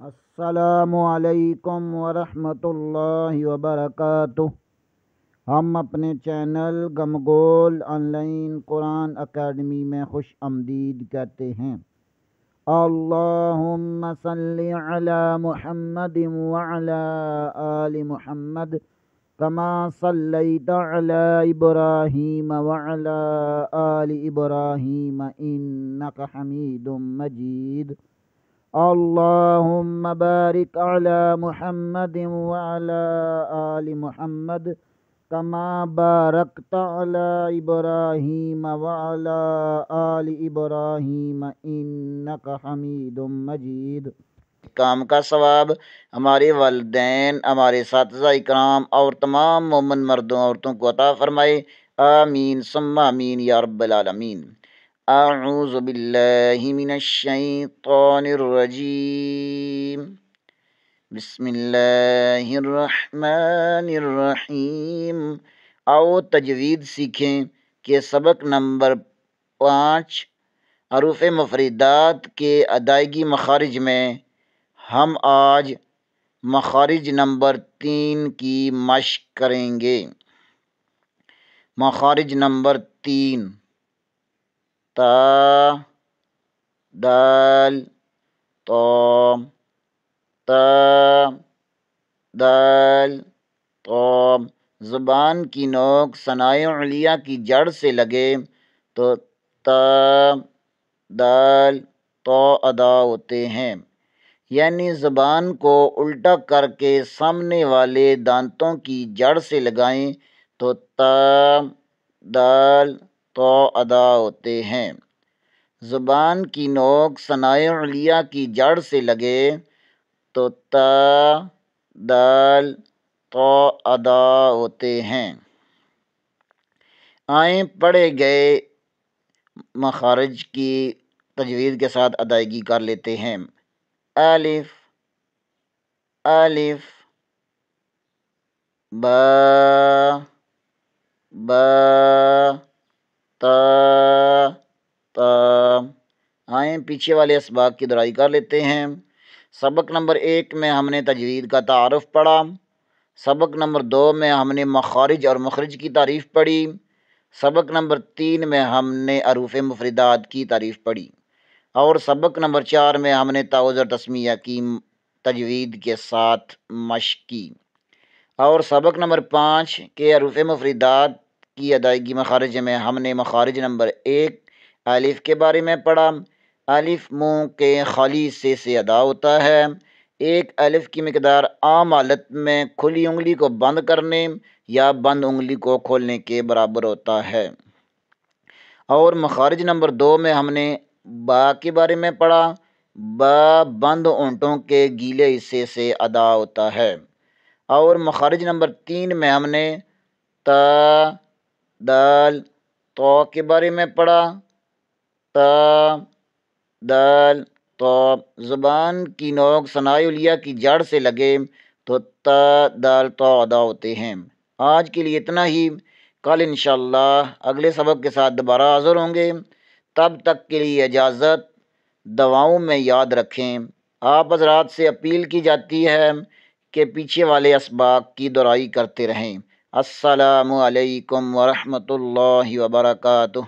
السلام علیکم ورحمۃ اللہ وبرکاتہ۔ ہم اپنے چینل گمگول آن لائن قرآن اکیڈمی میں خوش آمدید کہتے ہیں۔ اللہم صلی علی محمد وعلی آل محمد کما صلیت علی ابراہیم وعلی آل ابراہیم انک حمید مجید۔ اللہم بارک علی محمد وعلی آل محمد کما بارکت علی ابراہیم وعلی آل ابراہیم انک حمید مجید۔ کام کا ثواب ہمارے والدین، ہمارے اساتذہ اکرام اور تمام مومن مردوں عورتوں کو عطا فرمائے، آمین ثم آمین یا رب العالمین۔ اعوذ باللہ من الشیطان الرجیم، بسم اللہ الرحمن الرحیم۔ آؤ تجوید سیکھیں کہ سبق نمبر 5 حروف مفردات کے ادائیگی مخارج میں ہم آج مخارج نمبر 3 کی مشق کریں گے۔ مخارج نمبر 3: تا، دال، تو، تا، دال، تو۔ زبان کی نوک ثنائے علیہ کی جڑ سے لگے تو تا، دال، تو ادا ہوتے ہیں، یعنی زبان کو الٹا کر کے سامنے والے دانتوں کی جڑ سے لگائیں تو تا، دال، تو ادا ہوتے ہیں۔ زبان کی نوک ثنائے علیہ کی جڑ سے لگے تو تا، دال، تو ادا ہوتے ہیں۔ آئیں پڑھے گئے مخارج کی تجوید کے ساتھ ادائیگی کر لیتے ہیں۔ الف، الف، با، با، تا، تا۔ آئیں پیچھے والے اسباق کی دہرائی کر لیتے ہیں۔ سبق نمبر 1 میں ہم نے تجوید کا تعارف پڑھا۔ سبق نمبر 2 میں ہم نے مخارج اور مخرج کی تعریف پڑھی۔ سبق نمبر 3 میں ہم نے حروف مفردات کی تعریف پڑھی، اور سبق نمبر 4 میں ہم نے تعویض اور تسمیہ کی تجوید کے ساتھ مشق کی، اور سبق نمبر 5 کے حروف مفردات کی ادائیگی مخارج میں ہم نے مخارج نمبر 1 الف کے بارے میں پڑھا۔ الف منہ کے خالی حصے سے ادا ہوتا ہے۔ ایک الف کی مقدار عام حالت میں کھلی انگلی کو بند کرنے یا بند انگلی کو کھولنے کے برابر ہوتا ہے۔ اور مخارج نمبر 2 میں ہم نے با کے بارے میں پڑھا۔ با بند ہونٹوں کے گیلے حصے سے ادا ہوتا ہے۔ اور مخارج نمبر 3 میں ہم نے تا، دال، تو کے بارے میں پڑھا۔ تا، دال، تو۔ زبان کی نوک ثنائے علیہ کی جڑ سے لگے تو تا، دال، تو ادا ہوتے ہیں۔ آج کے لیے اتنا ہی۔ کل انشاءاللہ اگلے سبق کے ساتھ دوبارہ حاضر ہوں گے۔ تب تک کے لیے اجازت۔ دعاؤں میں یاد رکھیں۔ آپ حضرات سے اپیل کی جاتی ہے کہ پیچھے والے اسباق کی دہرائی کرتے رہیں۔ السلام علیکم ورحمۃ اللہ وبرکاتہ۔